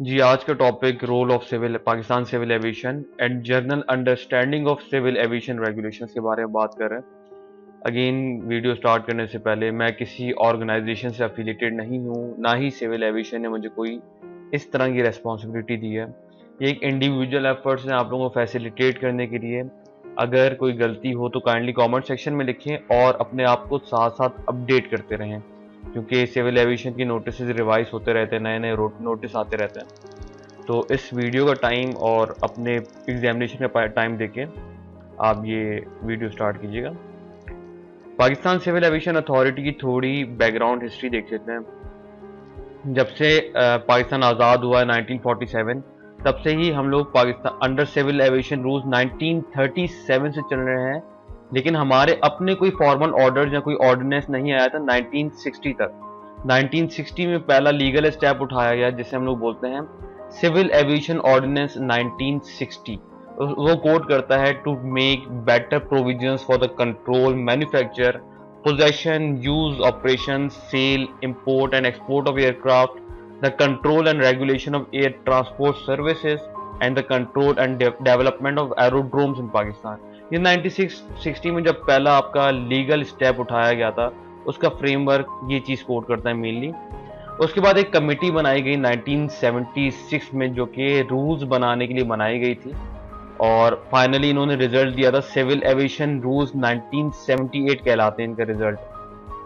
जी, आज का topic role of civil Pakistan civil aviation and general understanding of civil aviation regulations के बारे में बात कर रहे हैं। अगेन वीडियो स्टार्ट करने से पहले मैं किसी ऑर्गेनाइजेशन से एफिलिएटेड नहीं हूँ, ना ही सिविल एविएशन ने मुझे कोई इस तरह की रेस्पॉन्सिबिलिटी दी है। ये एक इंडिविजुअल एफर्ट्स हैं आप लोगों को फैसिलिटेट करने के लिए। अगर कोई गलती हो तो काइंडली कमेंट सेक्शन में लिखें और अपने आप को साथ साथ अपडेट करते रहें, क्योंकि सिविल एविएशन की नोटिस रिवाइज होते रहते हैं, नए नए नोटिस आते रहते हैं। तो इस वीडियो का टाइम और अपने एग्जामिनेशन का टाइम देके आप ये वीडियो स्टार्ट कीजिएगा। पाकिस्तान सिविल एविएशन अथॉरिटी की थोड़ी बैकग्राउंड हिस्ट्री देख लेते हैं। जब से पाकिस्तान आज़ाद हुआ है 1947, तब से ही हम लोग Pakistan under civil aviation rules 1937 से चल रहे हैं, लेकिन हमारे अपने कोई फॉर्मल ऑर्डर या कोई ऑर्डिनेंस नहीं आया था 1960 तक। 1960 में पहला लीगल स्टेप उठाया गया जिसे हम लोग बोलते हैं सिविल एविएशन ऑर्डिनेंस 1960। वो कोड करता है to make better provisions for the control, manufacture, possession, use, operation, sale, import and export of aircraft, the control and regulation of air transport services, and the control and development of aerodromes in Pakistan। ये 1960 में जब पहला आपका legal step उठाया गया था, उसका framework ये चीज़ कोड करता है मेनली। उसके बाद एक कमेटी बनाई गई 1976 में, जो कि रूल्स बनाने के लिए बनाई गई थी, और फाइनली इन्होंने रिजल्ट दिया था सिविल एविएशन रूल्स 1978 कहलाते हैं इनका रिजल्ट।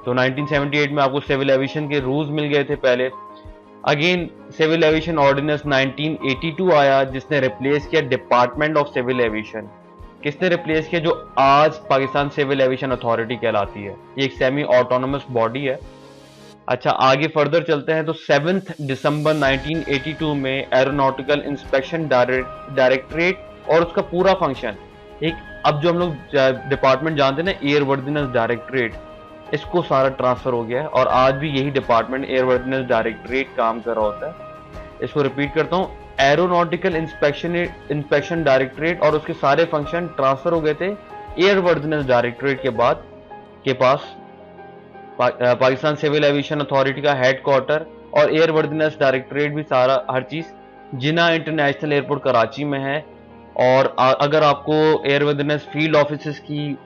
तो 1978 में आपको सिविल एविएशन के रूल्स मिल गए थे पहले। अगेन सिविल एविएशन ऑर्डिनेंस 1982 आया, जिसने रिप्लेस किया डिपार्टमेंट ऑफ सिविल एविएशन। किसने रिप्लेस किया? जो आज पाकिस्तान सिविल एविएशन अथॉरिटी कहलाती है। ये एक सेमी ऑटोनोमस बॉडी है। अच्छा, आगे फर्दर चलते हैं तो 7 दिसंबर 1982 में एरोनॉटिकल इंस्पेक्शन डायरेक्टरेट और उसका पूरा फंक्शन एक, अब जो हम लोग डिपार्टमेंट जानते हैं ना, एयरवर्दीनेस डायरेक्टरेट, इसको सारा ट्रांसफर हो गया है और आज भी यही डिपार्टमेंट एयरवर्दीनेस डायरेक्टरेट काम कर रहा होता है। इसको रिपीट करता हूँ, एरोनॉटिकल इंस्पेक्शन डायरेक्टरेट और उसके सारे फंक्शन ट्रांसफर हो गए थे एयरवर्दीनेस डायरेक्टरेट के पास। पाकिस्तान सिविल एविएशन अथॉरिटी का हेडक्वार्टर और एयरवर्दीनेस डायरेक्टरेट भी सारा हर चीज जिना इंटरनेशनल एयरपोर्ट कराची में है। और अगर आपको एयरवर्दीनेस फील्ड ऑफिसर्स की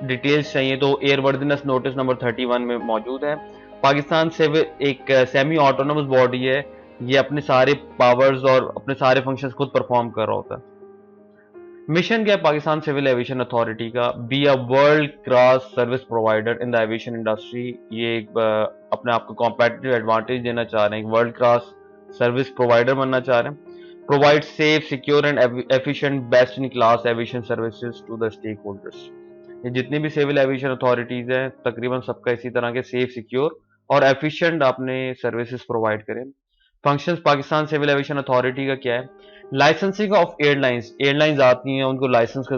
डिटेल्स चाहिए तो एयरवर्दीनेस नोटिस नंबर 31 में मौजूद है। पाकिस्तान सिविल एक सेमी ऑटोनोमस बॉडी है, ये अपने सारे पावर्स और अपने सारे फंक्शंस खुद परफॉर्म कर रहा होता है। मिशन क्या है पाकिस्तान सिविल एविएशन अथॉरिटी का? Be a world class service provider in the aviation industry. ये एक अपने आप को कॉम्पिटिटिव एडवांटेज देना चाह रहे हैं, एक वर्ल्ड क्लास सर्विस प्रोवाइडर बनना चाह रहे हैं। Provide safe, secure and efficient best in class aviation services to the stakeholders. ये जितनी भी सिविल एविएशन अथॉरिटीज हैं तकरीबन सबका इसी तरह के सेफ, सिक्योर और एफिशिएंट आपने सर्विसेज प्रोवाइड करें। Functions Pakistan civil aviation authority का क्या है? लाइसेंसिंग ऑफ एयरलाइंस आती हैं, उनको लाइसेंस का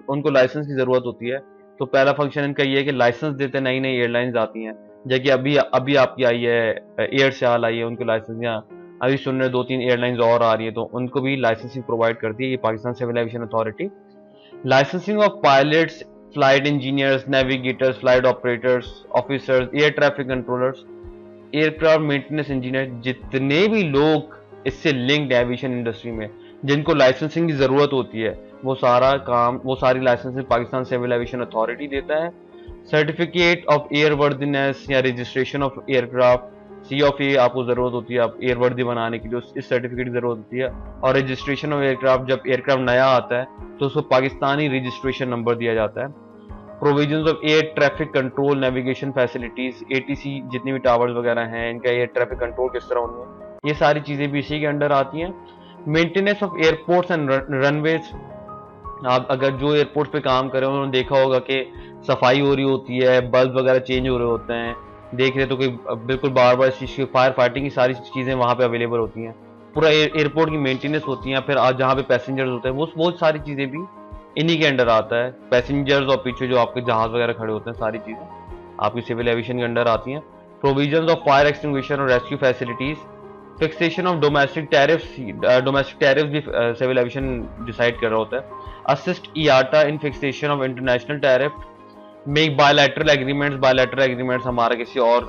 उनको लाइसेंस की जरूरत होती है। तो पहला फंक्शन इनका ये है कि लाइसेंस देते, नई नई एयरलाइंस आती हैं, जबकि अभी अभी आपकी आई है एयरसेल आई है, उनको लाइसेंस, या अभी सुन रहे 2-3 एयरलाइंस और आ रही है, तो उनको भी लाइसेंसिंग प्रोवाइड करती है ये Pakistan civil aviation authority. Licensing of pilots, flight engineers, navigators, flight operators, officers, air traffic controllers, aircraft maintenance engineer, जितने भी लोग इससे लिंक्ड एविएशन इंडस्ट्री में जिनको लाइसेंसिंग की जरूरत होती है, वो सारी licensing Pakistan civil aviation authority देता है। सर्टिफिकेट ऑफ एयरवर्दीनेस या रजिस्ट्रेशन ऑफ एयरक्राफ्ट, COF आपको जरूरत होती है, आप एयरवर्दी बनाने के लिए इस सर्टिफिकेट की जरूरत होती है। और रजिस्ट्रेशन ऑफ एयरक्राफ्ट, जब एयरक्राफ्ट नया आता है तो उसको पाकिस्तानी रजिस्ट्रेशन नंबर दिया जाता है। Provisions of air traffic control, navigation facilities, ATC जितनी भी टावर्स वगैरह हैं, इनका एयर ट्रैफिक कंट्रोल किस तरह होनी है, ये सारी चीजें भी इसी के अंडर आती हैं। Maintenance of airports and runways, आप अगर जो एयरपोर्ट पे काम कर रहे हो उन्होंने देखा होगा कि सफाई हो रही होती है, बल्ब वगैरह चेंज हो रहे होते हैं, देख रहे तो कोई बिल्कुल बार बार इस चीज की फायर फाइटिंग की सारी चीजें वहां पे अवेलेबल होती हैं। पूरा एयरपोर्ट की मेंटेनेंस होती है। फिर आज जहाँ पे पैसेंजर्स होते हैं वो सारी चीजें भी इन्हीं के अंडर आता है। पैसेंजर्स और पीछे जो आपके जहाज वगैरह खड़े होते हैं, सारी चीजें आपकी सिविल एविएशन के अंडर आती हैं। प्रोविजंस ऑफ फायर एक्सटिंग्विशन और rescue facilities, fixation of domestic tariffs भी सिविल एविएशन डिसाइड कर रहा होता है। Assist IATA in fixation of international tariff, make bilateral agreements, हमारा किसी और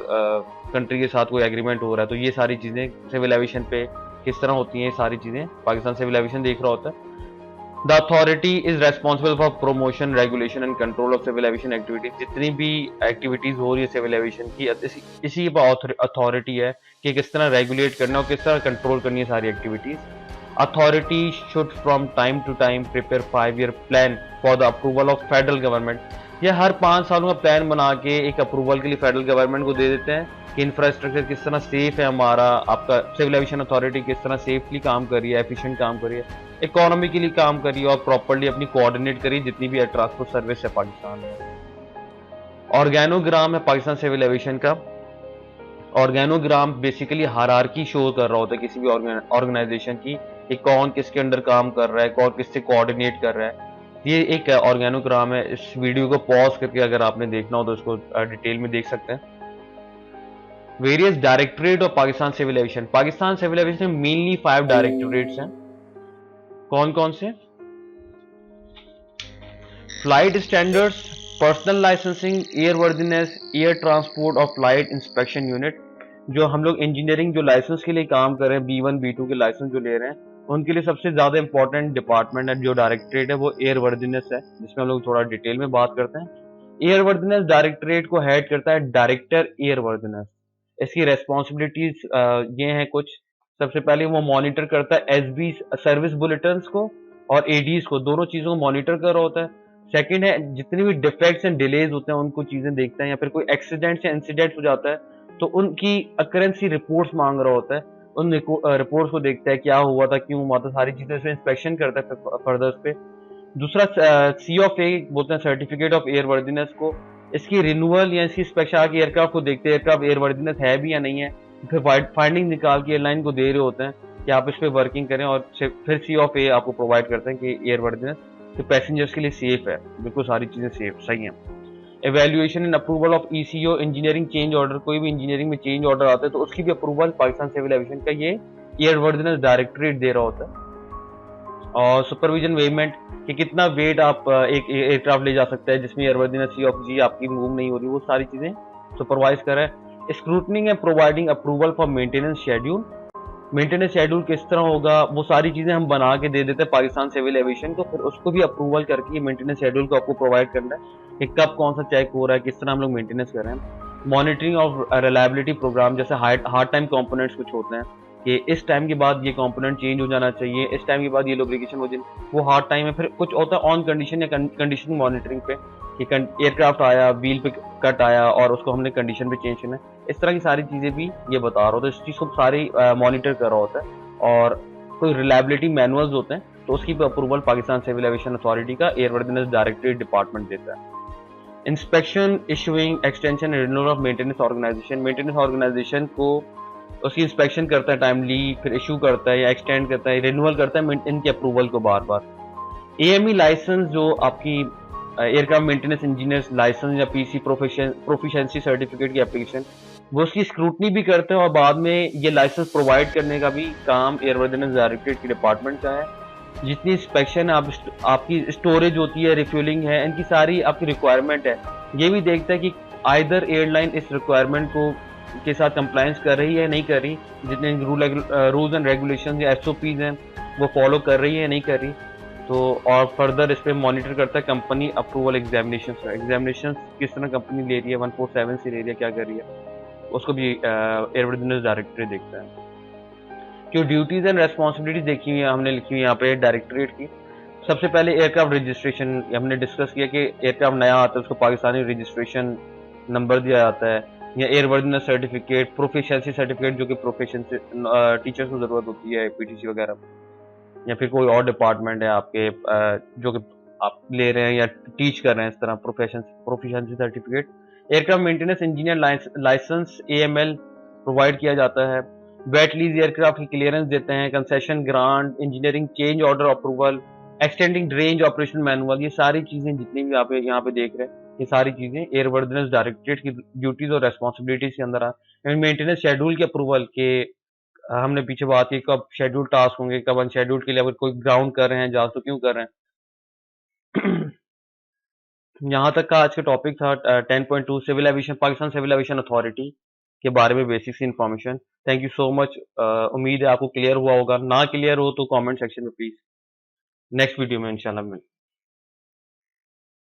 कंट्री के साथ कोई एग्रीमेंट हो रहा है तो ये सारी चीजें सिविल एविएशन पे किस तरह होती हैं ये सारी चीज़ें, पाकिस्तान सिविल एविएशन देख रहा होता है। The authority is responsible for promotion, regulation and control of civil aviation activities. जितनी भी एक्टिविटीज हो रही है सिविल एविएशन की, इसी पर अथॉरिटी है कि किस तरह रेगुलेट करना और किस तरह कंट्रोल करनी है सारी activities. Authority should from time to time prepare 5 year plan for the approval of federal government. ये हर 5 सालों का प्लान बना के एक अप्रूवल के लिए फेडरल गवर्नमेंट को दे देते हैं कि इंफ्रास्ट्रक्चर किस तरह सेफ है हमारा, आपका सिविल एविएशन अथॉरिटी किस तरह सेफली काम कर रही है, एफिशिएंट काम कर रही है, इकोनॉमिकली काम कर रही है और प्रॉपर्ली अपनी कोऑर्डिनेट करी जितनी भी एयर ट्रांसपोर्ट सर्विस है पाकिस्तान में। ऑर्गेनोग्राम है पाकिस्तान सिविल एविएशन का। ऑर्गेनोग्राम बेसिकली हायरार्की शो कर रहा होता है किसी भी ऑर्गेनाइजेशन की कि कौन किसके अंडर काम कर रहा है, कौन किससे कोऑर्डिनेट कर रहा है। ये एक ऑर्गेनोग्राम है। इस वीडियो को पॉज करके अगर आपने देखना हो तो इसको डिटेल में देख सकते हैं। Various directorate of Pakistan civil aviation. Pakistan civil aviation में मेनली 5 डायरेक्टरेट्स हैं। कौन कौन से? Flight standards, personnel licensing, air worthiness, air transport और फ्लाइट इंस्पेक्शन यूनिट। जो हम लोग इंजीनियरिंग जो लाइसेंस के लिए काम कर रहे हैं, B1 B2 के लाइसेंस जो ले रहे हैं, उनके लिए सबसे ज्यादा इंपॉर्टेंट डिपार्टमेंट है जो डायरेक्टरेट है, वो एयर वर्दीनेस है, जिसमें हम लोग थोड़ा डिटेल में बात करते हैं। एयर वर्दीनेस डायरेक्टरेट को हेड करता है डायरेक्टर एयर वर्दीनेस। इसकी रेस्पॉन्सिबिलिटीज ये हैं कुछ। सबसे पहले वो मॉनिटर करता है एसबी सर्विस बुलेटिन को और एडीज को, दोनों चीजों को मॉनिटर कर रहा होता है। सेकंड है जितने भी डिफेक्ट्स एंड डिलेज होते हैं उनको चीजें देखता है, या फिर कोई एक्सीडेंट या इंसिडेंट हो जाता है तो उनकी अकरेंसी रिपोर्ट्स मांग रहा होता है। उन रिपोर्ट्स को देखता है, क्या हुआ था, क्यों हुआ था, सारी चीजें उसमें इंस्पेक्शन करता है फर्दर उस पे। दूसरा COF बोलते हैं, सर्टिफिकेट ऑफ एयर वर्दीनेस को। इसकी रिन्यूअल या इसकी इंस्पेक्शन आके एयरक्राफ्ट को देखते हैं एयरक्राफ्ट एयर वर्दीनेस है भी या नहीं है, फिर फाइंडिंग निकाल के एयरलाइन को दे रहे होते हैं कि आप इस पे वर्किंग करें, और फिर COF आपको प्रोवाइड करते हैं कि एयर वर्दीनेस तो पैसेंजर्स के लिए सेफ है, बिल्कुल सारी चीजें सेफ सही हैं। Evaluation and approval of ECO, engineering change order. कोई भी इंजीनियरिंग में चेंज ऑर्डर आता है तो उसकी भी अप्रूवल पाकिस्तान सिविल एविएशन का ये एयर वर्दीनेस डायरेक्टरेट दे रहा होता है। और सुपरविजन वेमेंट कि कितना वेट आप एक एयरक्राफ्ट ले जा सकता है जिसमें एयरवर्दीनेस COF आपकी मूव नहीं हो रही, वो सारी चीजें सुपरवाइज कर रहा है। Scrutinising and providing approval for maintenance schedule. Maintenance schedule किस तरह होगा, वो सारी चीजें हम बना के दे देते हैं पाकिस्तान सिविल एविएशन को, फिर उसको भी अप्रूवल करके मेंटेनेंस शेड्यूल को आपको प्रोवाइड करना है कि कब कौन सा चेक हो रहा है, किस तरह हम लोग मेंटेनेंस कर रहे हैं। मॉनिटरिंग ऑफ रिलायबिलिटी प्रोग्राम, जैसे हार्ड टाइम कंपोनेंट्स कुछ होते हैं कि इस टाइम के बाद ये कंपोनेंट चेंज हो जाना चाहिए, इस टाइम के बाद ये लुब्रिकेशन हो जाए, वो हार्ड टाइम है। फिर कुछ होता है ऑन कंडीशन या कंडीशन मॉनिटरिंग पे कि एयरक्राफ्ट आया, व्हील पे कट आया और उसको हमने कंडीशन पे चेंज करना है। इस तरह की सारी चीजें भी ये बता रहा होता है, इस चीज को सारी मॉनिटर कर रहा होता है। और कोई रिलायबिलिटी मैनुअल्स होते हैं तो उसकी approval Pakistan civil aviation authority का एयरवर्दीनेस डायरेक्टरेट डिपार्टमेंट देता है। Inspection, issuing, extension, renewal of maintenance organisation. Maintenance organisation को उसकी इंस्पेक्शन करता है टाइमली, फिर इशू करता है या एक्सटेंड करता है, रिन्यूअल करता है इनकी अप्रूवल को बार बार। AME लाइसेंस, जो आपकी एयरक्राफ्ट मेंटेनेंस इंजीनियर्स लाइसेंस या PC प्रोफिशिएंसी सर्टिफिकेट की एप्लीकेशन, वो उसकी स्क्रूटनी भी करते हैं और बाद में ये लाइसेंस प्रोवाइड करने का भी काम एयरवर्दीनेस डायरेक्टरेट के डिपार्टमेंट का है। जितनी इंस्पेक्शन आपकी स्टोरेज होती है, रिफ्यूलिंग है, इनकी सारी आपकी रिक्वायरमेंट है, ये भी देखता है कि आइदर एयरलाइन इस रिक्वायरमेंट को के साथ कंप्लायंस कर रही है नहीं कर रही, जितने रूल्स एंड रेगुलेशन या SOPs हैं वो फॉलो कर रही है नहीं कर रही। तो और फर्दर इस पे मॉनिटर करता है कंपनी अप्रूवल एग्जामिनेशन किस तरह कंपनी ले रही है, 147 से ले रही है, क्या कर रही है, उसको भी एयरवर्दीनेस डायरेक्टरेट देखता है। जो ड्यूटीज एंड रेस्पॉन्सिबिलिटीज देखी हुई है हमने लिखी हुई यहाँ पे डायरेक्टरेट की। सबसे पहले एयरक्राफ्ट रजिस्ट्रेशन, हमने डिस्कस किया कि एयरक्राफ्ट नया आता है उसको पाकिस्तानी रजिस्ट्रेशन नंबर दिया जाता है, या एयरवर्दीनेस सर्टिफिकेट, प्रोफिशिएंसी सर्टिफिकेट जो कि प्रोफेशन से टीचर्स को जरूरत होती है PTC वगैरह, या फिर कोई और डिपार्टमेंट है आपके जो कि आप ले रहे हैं या टीच कर रहे हैं, इस तरह proficiency certificate. Aircraft maintenance engineer licence AML provide किया जाता है। वेट लीज एयरक्राफ्ट की क्लियरेंस देते हैं, concession grant, engineering change order approval, extending range operation manual, ये सारी चीजें जितनी भी आप यहाँ पे देख रहे हैं ये सारी चीजें एयरवर्दीनेस डायरेक्टरेट की ड्यूटीज और रेस्पॉन्सिबिलिटीज के अंदर आ। मेंटेनेंस शेड्यूल के अप्रूवल के हमने पीछे बात की कब शेड्यूल टास्क होंगे, कब अनशेड्यूल्ड के लिए, अगर कोई ग्राउंड कर रहे हैं जहाज तो क्यों कर रहे हैं। यहाँ तक का आज का टॉपिक था 10.2 civil aviation, Pakistan civil aviation authority के बारे में बेसिक सी information. Thank you so much. उम्मीद है आपको क्लियर हुआ होगा, ना क्लियर हो तो कमेंट सेक्शन में प्लीज नेक्स्ट वीडियो में इंशाल्लाह मिल